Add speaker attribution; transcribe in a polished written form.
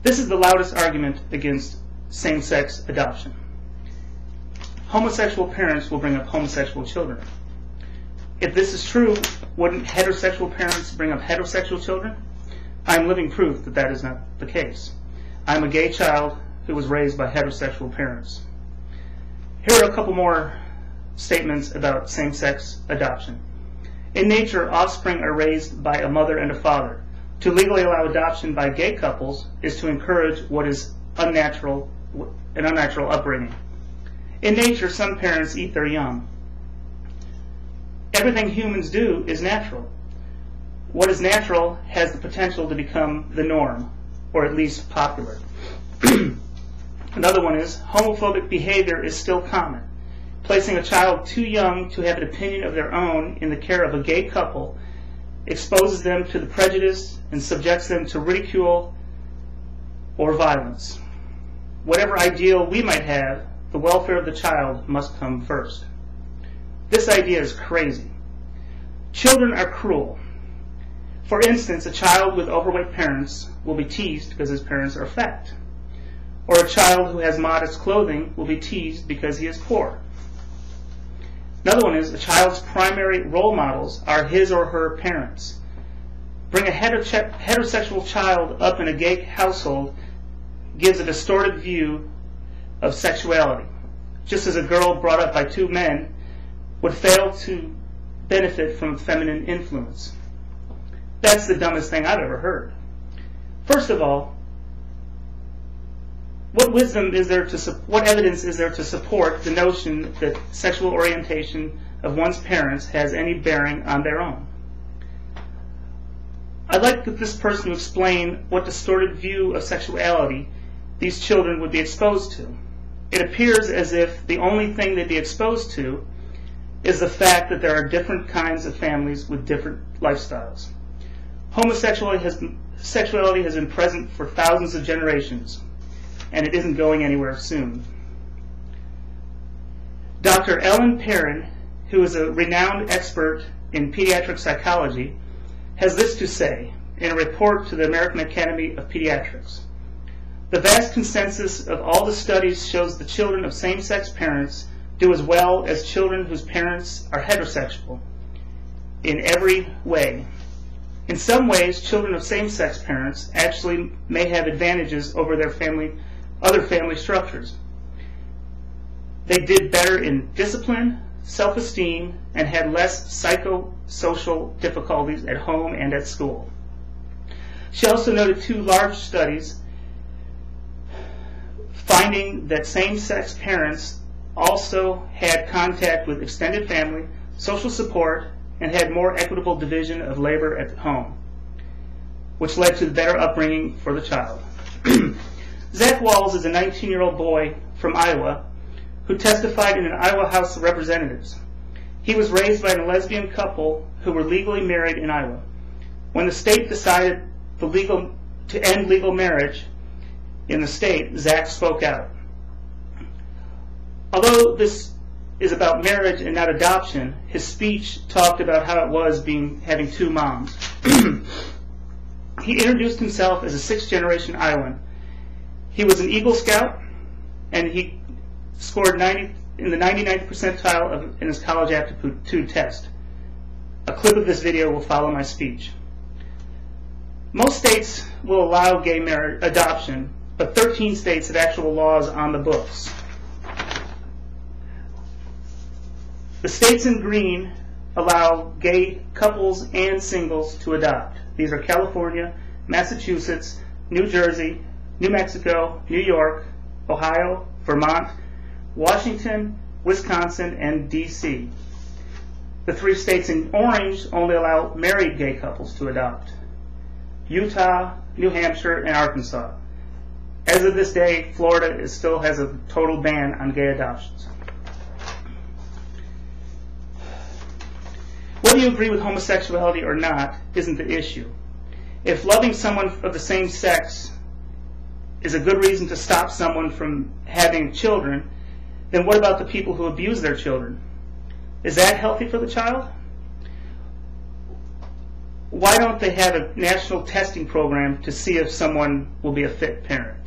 Speaker 1: This is the loudest argument against same-sex adoption. Homosexual parents will bring up homosexual children. If this is true, wouldn't heterosexual parents bring up heterosexual children? I'm living proof that that is not the case. I'm a gay child who was raised by heterosexual parents. Here are a couple more statements about same-sex adoption. In nature, offspring are raised by a mother and a father. To legally allow adoption by gay couples is to encourage what is an unnatural upbringing. In nature, some parents eat their young. Everything humans do is natural. What is natural has the potential to become the norm, or at least popular. Another one is, homophobic behavior is still common. Placing a child too young to have an opinion of their own in the care of a gay couple exposes them to the prejudice and subjects them to ridicule or violence. Whatever ideal we might have, the welfare of the child must come first. This idea is crazy. Children are cruel. For instance, a child with overweight parents will be teased because his parents are fat. Or a child who has modest clothing will be teased because he is poor. Another one is, a child's primary role models are his or her parents. Bring a heterosexual child up in a gay household gives a distorted view of sexuality, just as a girl brought up by two men would fail to benefit from feminine influence. That's the dumbest thing I've ever heard. First of all, what evidence is there to support the notion that sexual orientation of one's parents has any bearing on their own? I'd like this person to explain what distorted view of sexuality these children would be exposed to. It appears as if the only thing they'd be exposed to is the fact that there are different kinds of families with different lifestyles. Homosexuality has been present for thousands of generations, and it isn't going anywhere soon. Dr. Ellen Perrin, who is a renowned expert in pediatric psychology, has this to say in a report to the American Academy of Pediatrics. The vast consensus of all the studies shows the children of same-sex parents do as well as children whose parents are heterosexual in every way. In some ways, children of same-sex parents actually may have advantages over their other family structures. They did better in discipline, self-esteem, and had less psychosocial difficulties at home and at school. She also noted two large studies finding that same-sex parents also had contact with extended family, social support, and had more equitable division of labor at home, which led to better upbringing for the child. Zach Walls is a 19-year-old boy from Iowa who testified in an Iowa House of Representatives. He was raised by a lesbian couple who were legally married in Iowa. When the state decided to end legal marriage in the state, Zach spoke out. Although this is about marriage and not adoption, his speech talked about how it was having two moms. He introduced himself as a sixth-generation Iowan. He was an Eagle Scout, and he scored in the 99th percentile in his college aptitude test. A clip of this video will follow my speech. Most states will allow gay marriage adoption, but 13 states have actual laws on the books. The states in green allow gay couples and singles to adopt. These are California, Massachusetts, New Jersey, New Mexico, New York, Ohio, Vermont, Washington, Wisconsin, and D.C. The three states in orange only allow married gay couples to adopt: Utah, New Hampshire, and Arkansas. As of this day, Florida still has a total ban on gay adoptions. Whether you agree with homosexuality or not isn't the issue. If loving someone of the same sex is a good reason to stop someone from having children, then what about the people who abuse their children? Is that healthy for the child? why don't they have a national testing program to see if someone will be a fit parent?